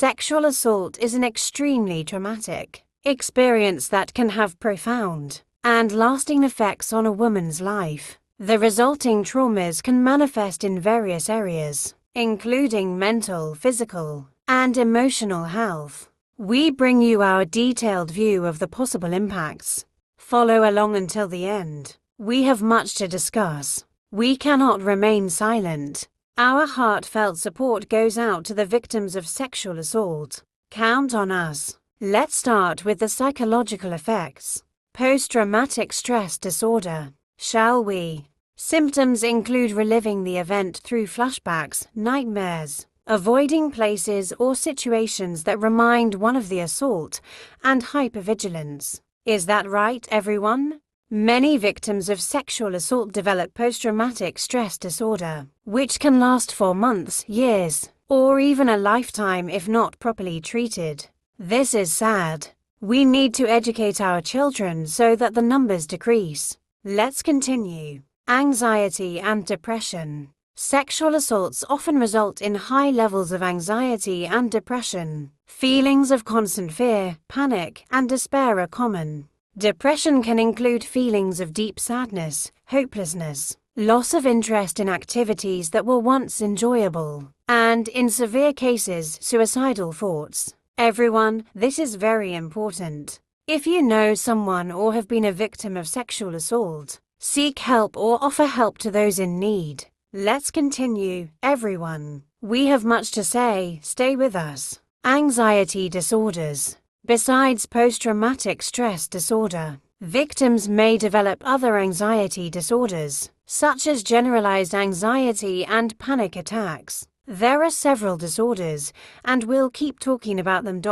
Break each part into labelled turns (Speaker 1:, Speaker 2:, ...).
Speaker 1: Sexual assault is an extremely traumatic experience that can have profound and lasting effects on a woman's life. The resulting traumas can manifest in various areas, including mental, physical, and emotional health. We bring you our detailed view of the possible impacts. Follow along until the end. We have much to discuss. We cannot remain silent. Our heartfelt support goes out to the victims of sexual assault. Count on us. Let's start with the psychological effects. Post-traumatic stress disorder. Shall we? Symptoms include reliving the event through flashbacks, nightmares, avoiding places or situations that remind one of the assault, and hypervigilance. Is that right, everyone? Many victims of sexual assault develop post-traumatic stress disorder, which can last for months, years, or even a lifetime if not properly treated. This is sad. We need to educate our children so that the numbers decrease. Let's continue. Anxiety and depression. Sexual assaults often result in high levels of anxiety and depression. Feelings of constant fear, panic, and despair are common. Depression can include feelings of deep sadness, hopelessness, loss of interest in activities that were once enjoyable, and, in severe cases, suicidal thoughts. Everyone, this is very important. If you know someone or have been a victim of sexual assault, seek help or offer help to those in need. Let's continue, everyone. We have much to say, stay with us. Anxiety disorders. Besides post-traumatic stress disorder, victims may develop other anxiety disorders, such as generalized anxiety and panic attacks. There are several disorders, and we'll keep talking about them.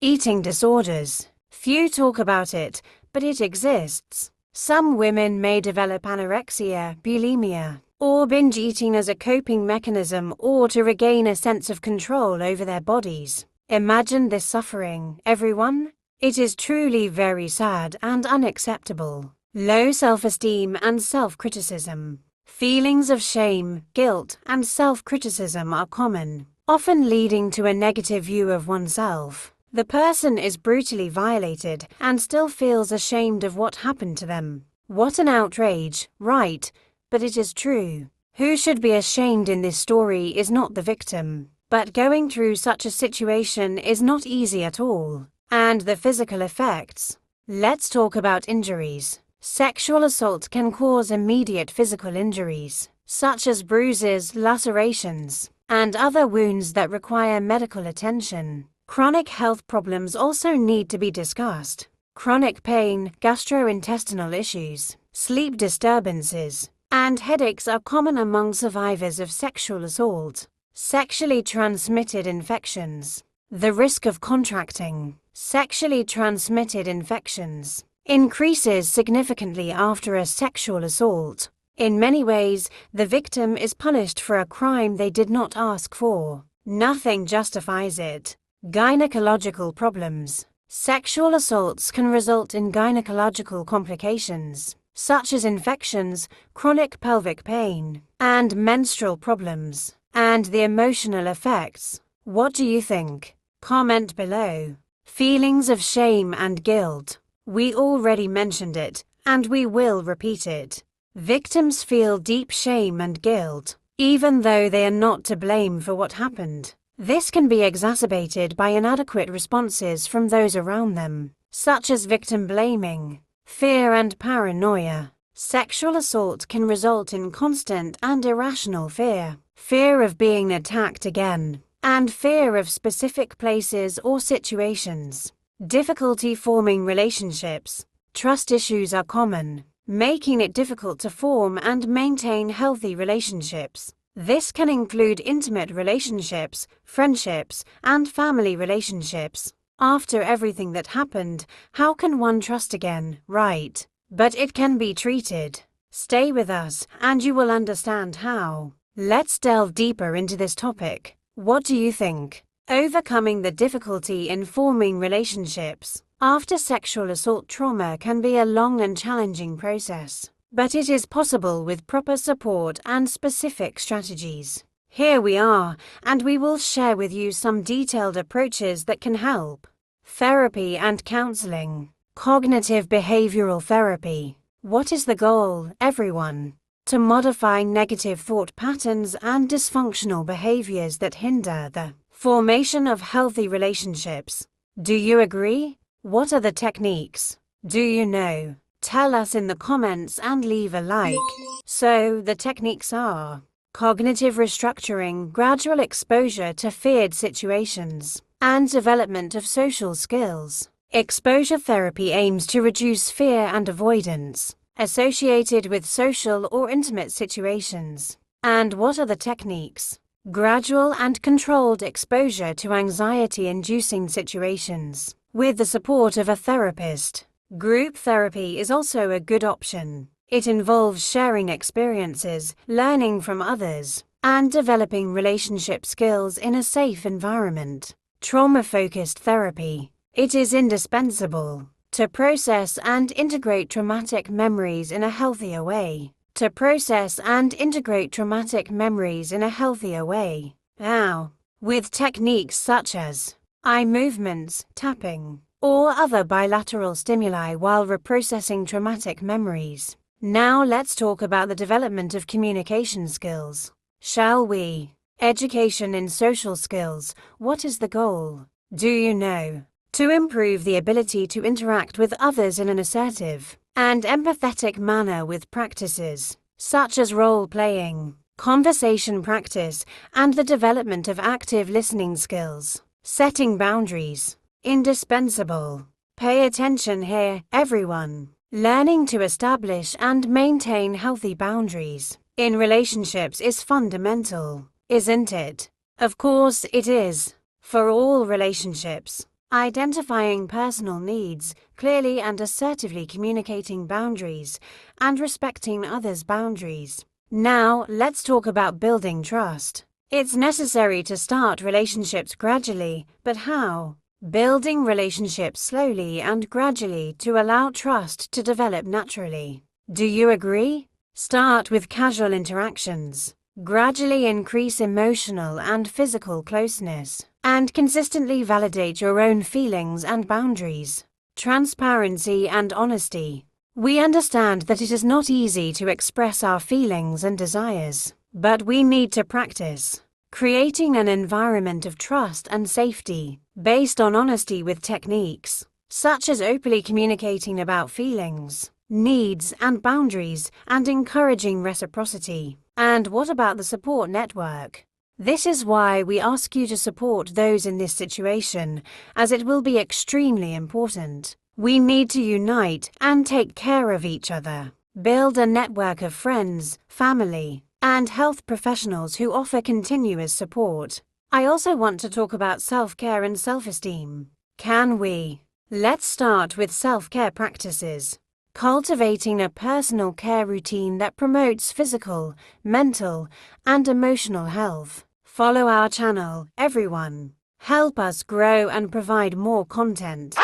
Speaker 1: Eating disorders. Few talk about it, but it exists. Some women may develop anorexia, bulimia, or binge eating as a coping mechanism or to regain a sense of control over their bodies. Imagine this suffering, everyone. It is truly very sad and unacceptable. Low self-esteem and self-criticism. Feelings of shame, guilt, and self-criticism are common, often leading to a negative view of oneself. The person is brutally violated and still feels ashamed of what happened to them. What an outrage, right? But it is true. Who should be ashamed in this story is not the victim. But going through such a situation is not easy at all. And the physical effects. Let's talk about injuries. Sexual assault can cause immediate physical injuries, such as bruises, lacerations, and other wounds that require medical attention. Chronic health problems also need to be discussed. Chronic pain, gastrointestinal issues, sleep disturbances, and headaches are common among survivors of sexual assault. Sexually transmitted infections. The risk of contracting sexually transmitted infections increases significantly after a sexual assault. In many ways, the victim is punished for a crime they did not ask for. Nothing justifies it. Gynecological problems. Sexual assaults can result in gynecological complications, such as infections, chronic pelvic pain, and menstrual problems. And the emotional effects. What do you think? Comment below. Feelings of shame and guilt. We already mentioned it, and we will repeat it. Victims feel deep shame and guilt, even though they are not to blame for what happened. This can be exacerbated by inadequate responses from those around them, such as victim blaming, fear and paranoia. Sexual assault can result in constant and irrational fear. Fear of being attacked again, and fear of specific places or situations. Difficulty forming relationships. Trust issues are common, making it difficult to form and maintain healthy relationships. This can include intimate relationships, friendships, and family relationships. After everything that happened, how can one trust again, right? But it can be treated. Stay with us, and you will understand how. Let's delve deeper into this topic. What do you think? Overcoming the difficulty in forming relationships after sexual assault trauma can be a long and challenging process, but it is possible with proper support and specific strategies. Here we are, and we will share with you some detailed approaches that can help. Therapy and counseling. Cognitive behavioral therapy. What is the goal, everyone? To modify negative thought patterns and dysfunctional behaviors that hinder the formation of healthy relationships. Do you agree? What are the techniques? Do you know? Tell us in the comments and leave a like. So, the techniques are cognitive restructuring, gradual exposure to feared situations, and development of social skills. Exposure therapy aims to reduce fear and avoidance associated with social or intimate situations. And what are the techniques? Gradual and controlled exposure to anxiety-inducing situations, with the support of a therapist. Group therapy is also a good option. It involves sharing experiences, learning from others, and developing relationship skills in a safe environment. Trauma-focused therapy. It is indispensable to process and integrate traumatic memories in a healthier way. To process and integrate traumatic memories in a healthier way. Now, with techniques such as eye movements, tapping, or other bilateral stimuli while reprocessing traumatic memories. Now let's talk about the development of communication skills. Shall we? Education in social skills. What is the goal? Do you know? To improve the ability to interact with others in an assertive and empathetic manner with practices such as role-playing, conversation practice, and the development of active listening skills. Setting boundaries. Indispensable. Pay attention here, everyone. Learning to establish and maintain healthy boundaries in relationships is fundamental, isn't it? Of course it is. For all relationships. Identifying personal needs, clearly and assertively communicating boundaries, and respecting others' boundaries. Now, let's talk about building trust. It's necessary to start relationships gradually, but how? Building relationships slowly and gradually to allow trust to develop naturally. Do you agree? Start with casual interactions. Gradually increase emotional and physical closeness, and consistently validate your own feelings and boundaries. Transparency and honesty. We understand that it is not easy to express our feelings and desires, but we need to practice creating an environment of trust and safety based on honesty with techniques such as openly communicating about feelings, needs, and boundaries, and encouraging reciprocity. And what about the support network? This is why we ask you to support those in this situation, as it will be extremely important. We need to unite and take care of each other. Build a network of friends, family, and health professionals who offer continuous support. I also want to talk about self-care and self-esteem. Can we? Let's start with self-care practices. Cultivating a personal care routine that promotes physical, mental, and emotional health. Follow our channel, everyone. Help us grow and provide more content.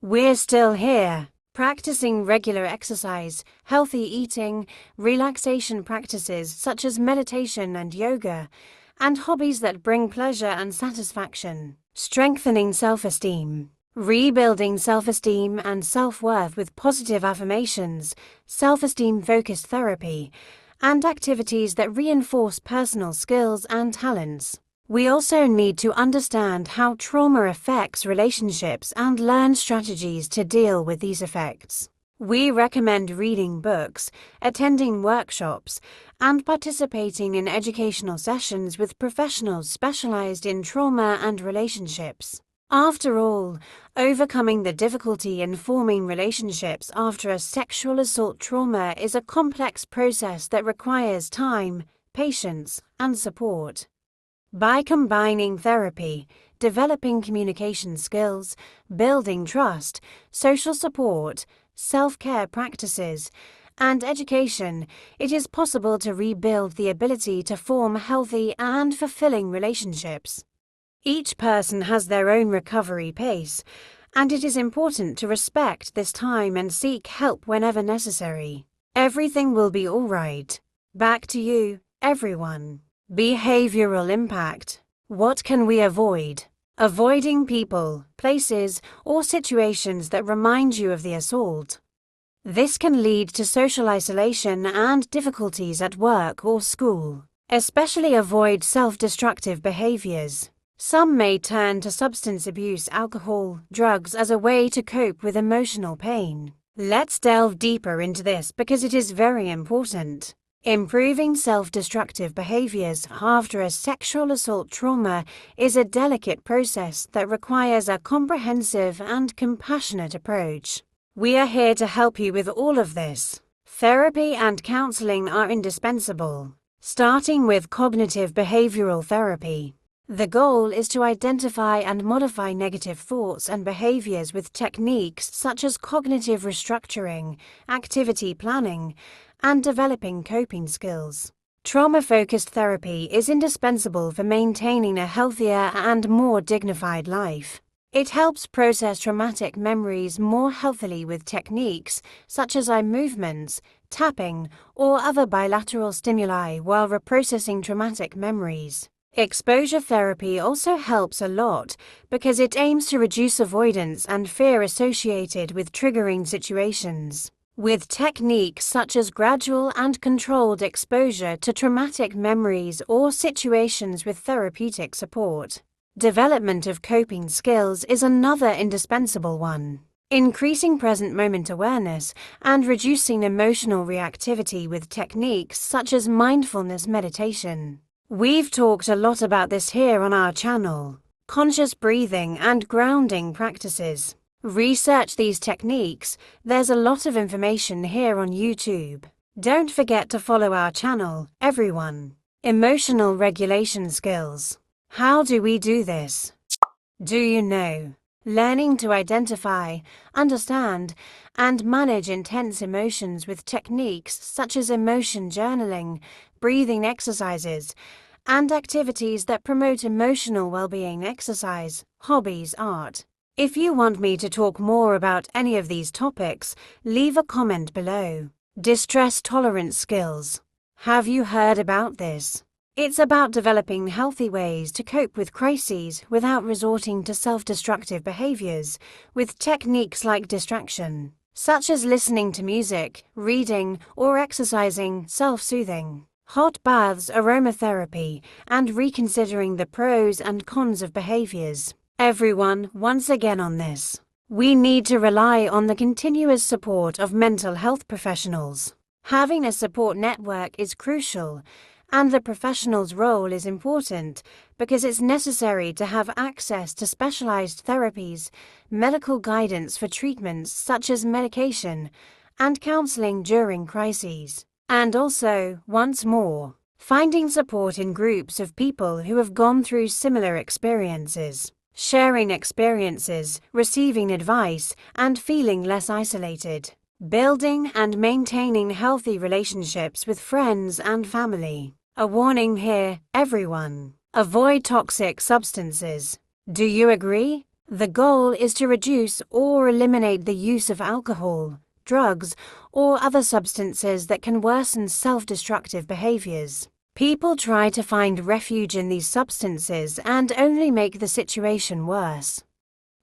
Speaker 1: We're still here, practicing regular exercise, healthy eating, relaxation practices such as meditation and yoga, and hobbies that bring pleasure and satisfaction. Strengthening self-esteem. Rebuilding self-esteem and self-worth with positive affirmations, self-esteem-focused therapy, and activities that reinforce personal skills and talents. We also need to understand how trauma affects relationships and learn strategies to deal with these effects. We recommend reading books, attending workshops, and participating in educational sessions with professionals specialized in trauma and relationships. After all, overcoming the difficulty in forming relationships after a sexual assault trauma is a complex process that requires time, patience, and support. By combining therapy, developing communication skills, building trust, social support, self-care practices, and education, it is possible to rebuild the ability to form healthy and fulfilling relationships. Each person has their own recovery pace, and it is important to respect this time and seek help whenever necessary. Everything will be all right. Back to you, everyone. Behavioral impact. What can we avoid? Avoiding people, places, or situations that remind you of the assault. This can lead to social isolation and difficulties at work or school. Especially avoid self-destructive behaviors. Some may turn to substance abuse, alcohol, drugs as a way to cope with emotional pain. Let's delve deeper into this because it is very important. Improving self-destructive behaviors after a sexual assault trauma is a delicate process that requires a comprehensive and compassionate approach. We are here to help you with all of this. Therapy and counseling are indispensable, starting with cognitive behavioral therapy. The goal is to identify and modify negative thoughts and behaviors with techniques such as cognitive restructuring, activity planning, and developing coping skills. Trauma-focused therapy is indispensable for maintaining a healthier and more dignified life. It helps process traumatic memories more healthily with techniques such as eye movements, tapping, or other bilateral stimuli while reprocessing traumatic memories. Exposure therapy also helps a lot because it aims to reduce avoidance and fear associated with triggering situations. With techniques such as gradual and controlled exposure to traumatic memories or situations with therapeutic support. Development of coping skills is another indispensable one. Increasing present moment awareness and reducing emotional reactivity with techniques such as mindfulness meditation. We've talked a lot about this here on our channel. Conscious breathing and grounding practices. Research these techniques. There's a lot of information here on YouTube. Don't forget to follow our channel, everyone. Emotional regulation skills. How do we do this? Do you know? Learning to identify, understand, and manage intense emotions with techniques such as emotion journaling, breathing exercises, and activities that promote emotional well-being, exercise, hobbies, art. If you want me to talk more about any of these topics, leave a comment below. Distress tolerance skills. Have you heard about this? It's about developing healthy ways to cope with crises without resorting to self-destructive behaviors, with techniques like distraction, such as listening to music, reading, or exercising, self-soothing, hot baths, aromatherapy, and reconsidering the pros and cons of behaviors. Everyone, once again on this. We need to rely on the continuous support of mental health professionals. Having a support network is crucial, and the professional's role is important because it's necessary to have access to specialized therapies, medical guidance for treatments such as medication, and counseling during crises. And also, once more, finding support in groups of people who have gone through similar experiences. Sharing experiences, receiving advice, and feeling less isolated. Building and maintaining healthy relationships with friends and family. A warning here, everyone. Avoid toxic substances. Do you agree? The goal is to reduce or eliminate the use of alcohol, drugs, or other substances that can worsen self-destructive behaviors. People try to find refuge in these substances and only make the situation worse.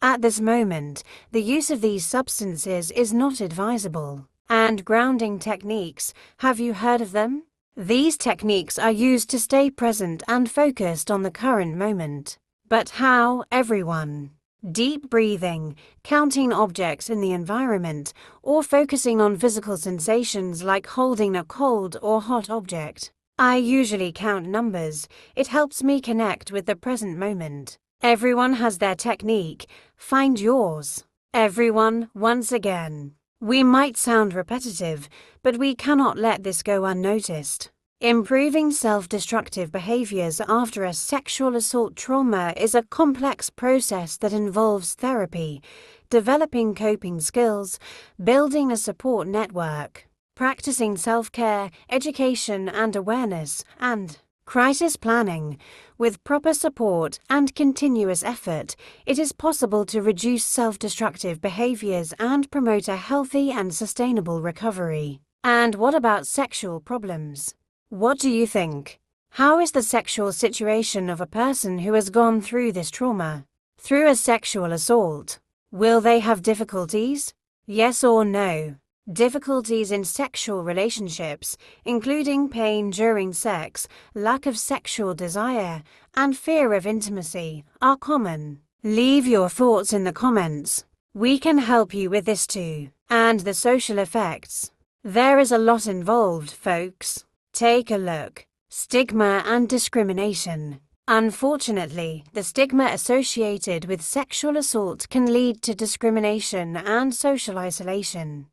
Speaker 1: At this moment, the use of these substances is not advisable. And grounding techniques, have you heard of them? These techniques are used to stay present and focused on the current moment. But how, everyone? Deep breathing, counting objects in the environment, or focusing on physical sensations like holding a cold or hot object. I usually count numbers. It helps me connect with the present moment. Everyone has their technique. Find yours. Everyone, once again. We might sound repetitive, but we cannot let this go unnoticed. Improving self-destructive behaviors after a sexual assault trauma is a complex process that involves therapy, developing coping skills, building a support network, practicing self-care, education and awareness, and crisis planning. With proper support and continuous effort, it is possible to reduce self-destructive behaviors and promote a healthy and sustainable recovery. And what about sexual problems? What do you think? How is the sexual situation of a person who has gone through this trauma? Through a sexual assault. Will they have difficulties? Yes or no? Difficulties in sexual relationships, including pain during sex, lack of sexual desire, and fear of intimacy, are common. Leave your thoughts in the comments. We can help you with this too. And the social effects. There is a lot involved, folks. Take a look. Stigma and discrimination. Unfortunately, the stigma associated with sexual assault can lead to discrimination and social isolation.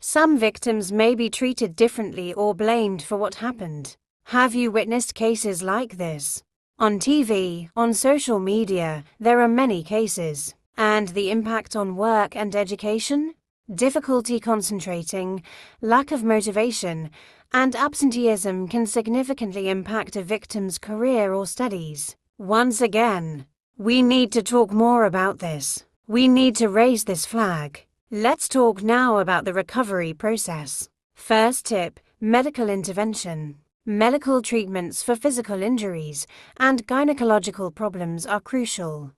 Speaker 1: Some victims may be treated differently or blamed for what happened. Have you witnessed cases like this? On TV, on social media, there are many cases. And the impact on work and education? Difficulty concentrating, lack of motivation, and absenteeism can significantly impact a victim's career or studies. Once again, we need to talk more about this. We need to raise this flag. Let's talk now about the recovery process. First tip, medical intervention. Medical treatments for physical injuries and gynecological problems are crucial.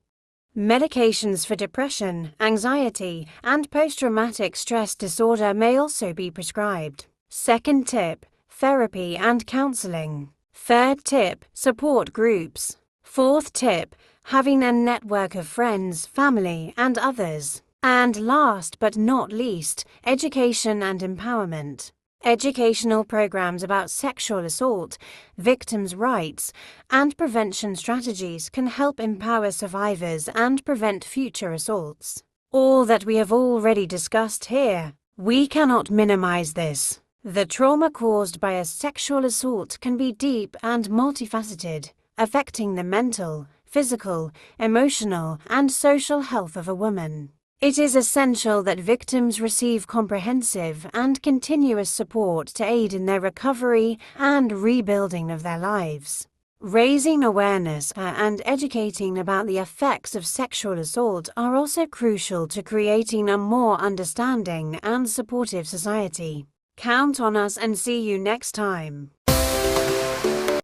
Speaker 1: Medications for depression, anxiety, and post-traumatic stress disorder may also be prescribed. Second tip, therapy and counseling. Third tip, support groups. Fourth tip, having a network of friends, family, and others. And last but not least, education and empowerment. Educational programs about sexual assault, victims' rights, and prevention strategies can help empower survivors and prevent future assaults. All that we have already discussed here, we cannot minimize this. The trauma caused by a sexual assault can be deep and multifaceted, affecting the mental, physical, emotional, and social health of a woman. It is essential that victims receive comprehensive and continuous support to aid in their recovery and rebuilding of their lives. Raising awareness and educating about the effects of sexual assault are also crucial to creating a more understanding and supportive society. Count on us and see you next time.